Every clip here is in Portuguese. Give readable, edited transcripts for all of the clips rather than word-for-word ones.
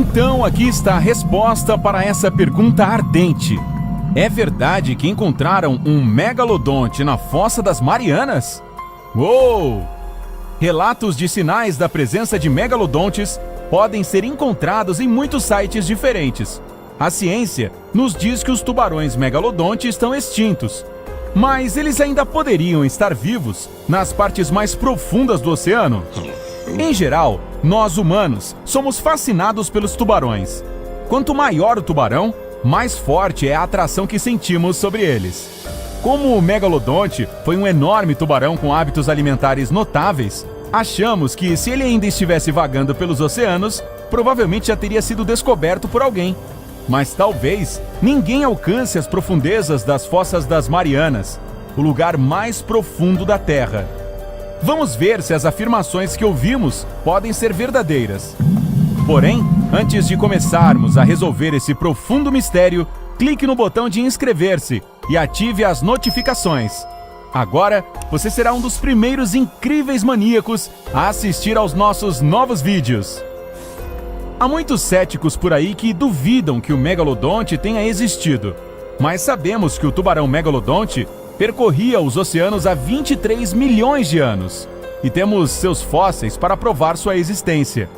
Então, aqui está a resposta para essa pergunta ardente. É verdade que encontraram um megalodonte na Fossa das Marianas? Uou! Relatos de sinais da presença de megalodontes podem ser encontrados em muitos sites diferentes. A ciência nos diz que os tubarões megalodonte estão extintos, mas eles ainda poderiam estar vivos nas partes mais profundas do oceano. Em geral, nós humanos somos fascinados pelos tubarões. Quanto maior o tubarão, mais forte é a atração que sentimos sobre eles. Como o megalodonte foi um enorme tubarão com hábitos alimentares notáveis, achamos que se ele ainda estivesse vagando pelos oceanos, provavelmente já teria sido descoberto por alguém. Mas talvez ninguém alcance as profundezas das Fossas das Marianas, o lugar mais profundo da Terra. Vamos ver se as afirmações que ouvimos podem ser verdadeiras. Porém, antes de começarmos a resolver esse profundo mistério, clique no botão de inscrever-se e ative as notificações. Agora, você será um dos primeiros incríveis maníacos a assistir aos nossos novos vídeos. Há muitos céticos por aí que duvidam que o megalodonte tenha existido, mas sabemos que o tubarão megalodonte percorria os oceanos há 23 milhões de anos e temos seus fósseis para provar sua existência.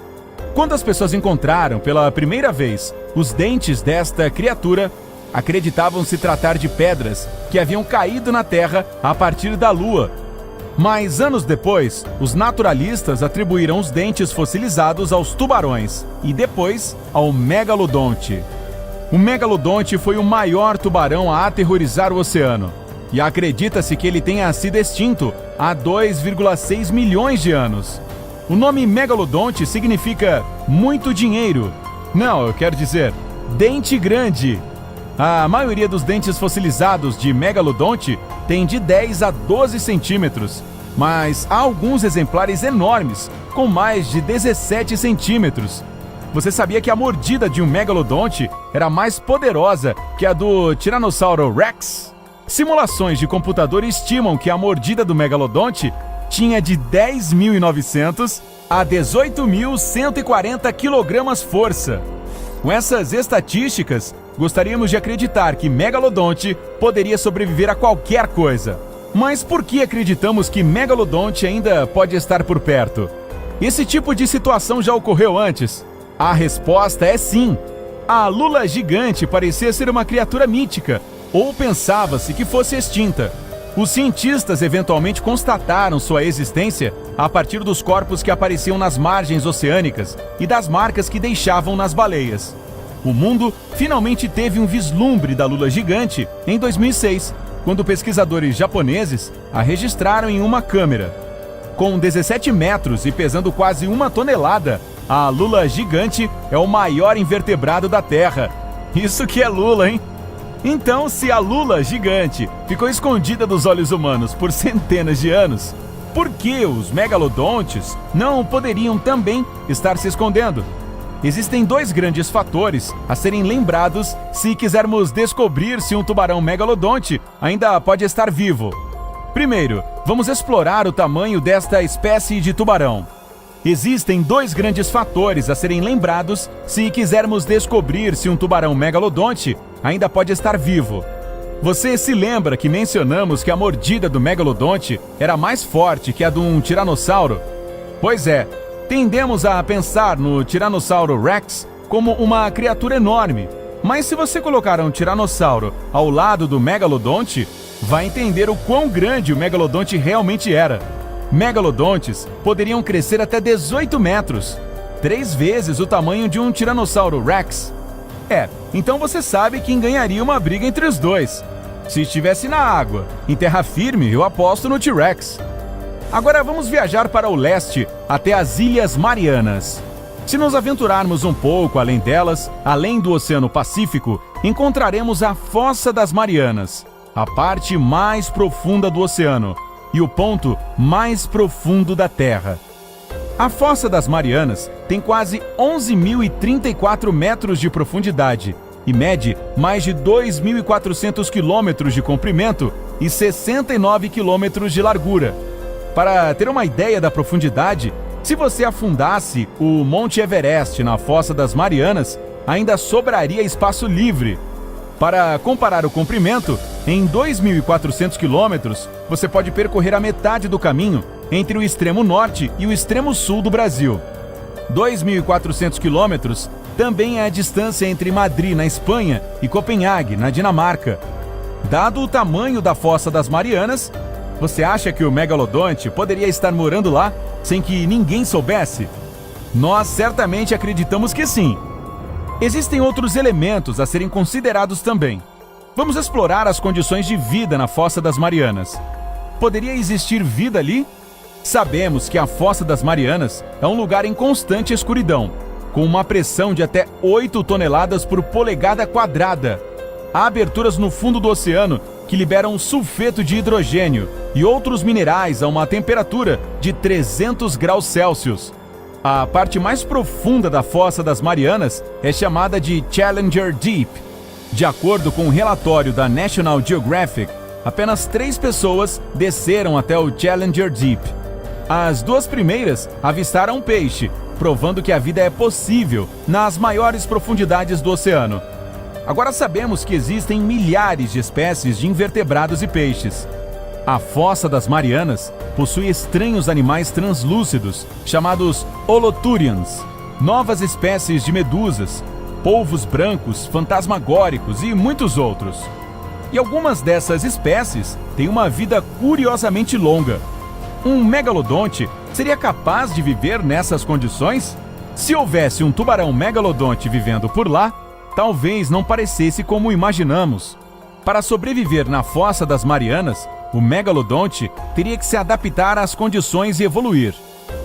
Quando as pessoas encontraram pela primeira vez os dentes desta criatura, acreditavam se tratar de pedras que haviam caído na Terra a partir da Lua. Mas anos depois, os naturalistas atribuíram os dentes fossilizados aos tubarões e depois ao megalodonte. O megalodonte foi o maior tubarão a aterrorizar o oceano e acredita-se que ele tenha sido extinto há 2,6 milhões de anos. O nome megalodonte significa muito dinheiro. Não, eu quero dizer dente grande. A maioria dos dentes fossilizados de megalodonte tem de 10 a 12 centímetros, mas há alguns exemplares enormes, com mais de 17 centímetros. Você sabia que a mordida de um megalodonte era mais poderosa que a do Tiranossauro Rex? Simulações de computador estimam que a mordida do megalodonte tinha de 10.900 a 18.140 kg-força. Com essas estatísticas, gostaríamos de acreditar que megalodonte poderia sobreviver a qualquer coisa. Mas por que acreditamos que megalodonte ainda pode estar por perto? Esse tipo de situação já ocorreu antes? A resposta é sim. A lula gigante parecia ser uma criatura mítica, ou pensava-se que fosse extinta. Os cientistas eventualmente constataram sua existência a partir dos corpos que apareciam nas margens oceânicas e das marcas que deixavam nas baleias. O mundo finalmente teve um vislumbre da lula gigante em 2006, quando pesquisadores japoneses a registraram em uma câmera. Com 17 metros e pesando quase 1 tonelada, a lula gigante é o maior invertebrado da Terra. Isso que é lula, hein? Então, se a lula gigante ficou escondida dos olhos humanos por centenas de anos, por que os megalodontes não poderiam também estar se escondendo? Existem dois grandes fatores a serem lembrados se quisermos descobrir se um tubarão megalodonte ainda pode estar vivo. Primeiro, vamos explorar o tamanho desta espécie de tubarão. Existem dois grandes fatores a serem lembrados se quisermos descobrir se um tubarão megalodonte ainda pode estar vivo. Você se lembra que mencionamos que a mordida do megalodonte era mais forte que a de um tiranossauro? Pois é, tendemos a pensar no Tiranossauro Rex como uma criatura enorme. Mas se você colocar um tiranossauro ao lado do megalodonte, vai entender o quão grande o megalodonte realmente era. Megalodontes poderiam crescer até 18 metros, 3 vezes o tamanho de um Tiranossauro Rex. Então você sabe quem ganharia uma briga entre os dois. Se estivesse na água, em terra firme, eu aposto no T-Rex. Agora vamos viajar para o leste, até as Ilhas Marianas. Se nos aventurarmos um pouco além delas, além do Oceano Pacífico, encontraremos a Fossa das Marianas, a parte mais profunda do oceano e o ponto mais profundo da Terra. A Fossa das Marianas tem quase 11.034 metros de profundidade e mede mais de 2.400 quilômetros de comprimento e 69 quilômetros de largura. Para ter uma ideia da profundidade, Se você afundasse o Monte Everest na Fossa das Marianas, ainda sobraria espaço livre. Para comparar o comprimento, em 2.400 quilômetros, você pode percorrer a metade do caminho entre o extremo norte e o extremo sul do Brasil. 2.400 quilômetros também é a distância entre Madrid, na Espanha, e Copenhague, na Dinamarca. Dado o tamanho da Fossa das Marianas, você acha que o megalodonte poderia estar morando lá sem que ninguém soubesse? Nós certamente acreditamos que sim. Existem outros elementos a serem considerados também. Vamos explorar as condições de vida na Fossa das Marianas. Poderia existir vida ali? Sabemos que a Fossa das Marianas é um lugar em constante escuridão, com uma pressão de até 8 toneladas por polegada quadrada. Há aberturas no fundo do oceano que liberam sulfeto de hidrogênio e outros minerais a uma temperatura de 300 graus Celsius. A parte mais profunda da Fossa das Marianas é chamada de Challenger Deep. De acordo com um relatório da National Geographic, apenas 3 pessoas desceram até o Challenger Deep. As 2 primeiras avistaram um peixe, provando que a vida é possível nas maiores profundidades do oceano. Agora sabemos que existem milhares de espécies de invertebrados e peixes. A Fossa das Marianas possui estranhos animais translúcidos, chamados holoturians, novas espécies de medusas, polvos brancos, fantasmagóricos e muitos outros. E algumas dessas espécies têm uma vida curiosamente longa. Um megalodonte seria capaz de viver nessas condições? Se houvesse um tubarão megalodonte vivendo por lá, talvez não parecesse como imaginamos. Para sobreviver na Fossa das Marianas, o megalodonte teria que se adaptar às condições e evoluir.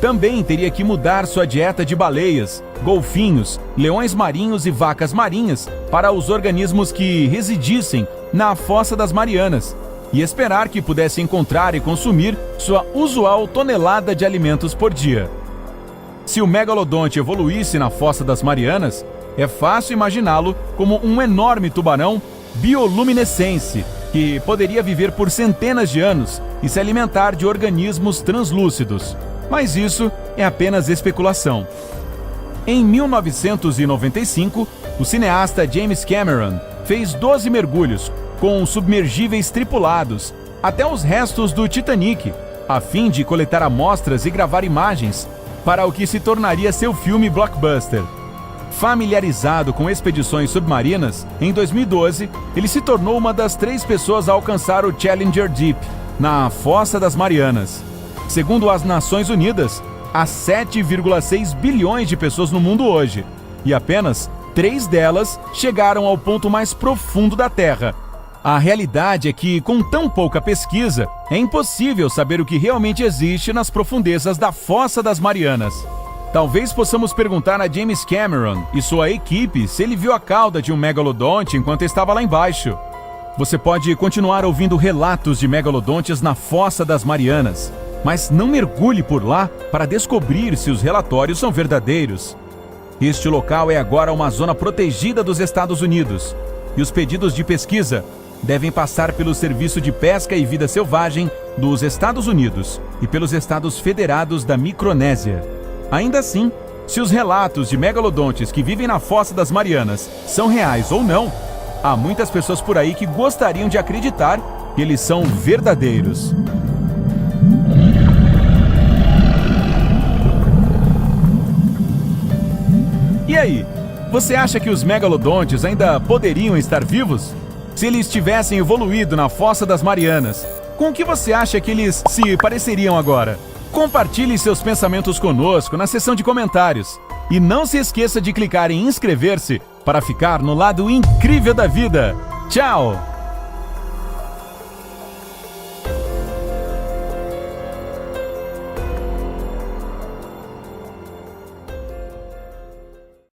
Também teria que mudar sua dieta de baleias, golfinhos, leões marinhos e vacas marinhas para os organismos que residissem na Fossa das Marianas e esperar que pudesse encontrar e consumir sua usual tonelada de alimentos por dia. Se o megalodonte evoluísse na Fossa das Marianas, é fácil imaginá-lo como um enorme tubarão bioluminescente que poderia viver por centenas de anos e se alimentar de organismos translúcidos. Mas isso é apenas especulação. Em 1995, o cineasta James Cameron fez 12 mergulhos com submergíveis tripulados até os restos do Titanic, a fim de coletar amostras e gravar imagens para o que se tornaria seu filme blockbuster. Familiarizado com expedições submarinas, em 2012, ele se tornou uma das 3 pessoas a alcançar o Challenger Deep, na Fossa das Marianas. Segundo as Nações Unidas, há 7,6 bilhões de pessoas no mundo hoje, e apenas 3 delas chegaram ao ponto mais profundo da Terra. A realidade é que, com tão pouca pesquisa, é impossível saber o que realmente existe nas profundezas da Fossa das Marianas. Talvez possamos perguntar a James Cameron e sua equipe se ele viu a cauda de um megalodonte enquanto estava lá embaixo. Você pode continuar ouvindo relatos de megalodontes na Fossa das Marianas, mas não mergulhe por lá para descobrir se os relatórios são verdadeiros. Este local é agora uma zona protegida dos Estados Unidos, e os pedidos de pesquisa devem passar pelo Serviço de Pesca e Vida Selvagem dos Estados Unidos e pelos Estados Federados da Micronésia. Ainda assim, se os relatos de megalodontes que vivem na Fossa das Marianas são reais ou não, há muitas pessoas por aí que gostariam de acreditar que eles são verdadeiros. E aí, você acha que os megalodontes ainda poderiam estar vivos? Se eles tivessem evoluído na Fossa das Marianas, com o que você acha que eles se pareceriam agora? Compartilhe seus pensamentos conosco na seção de comentários. E não se esqueça de clicar em inscrever-se para ficar no lado incrível da vida. Tchau!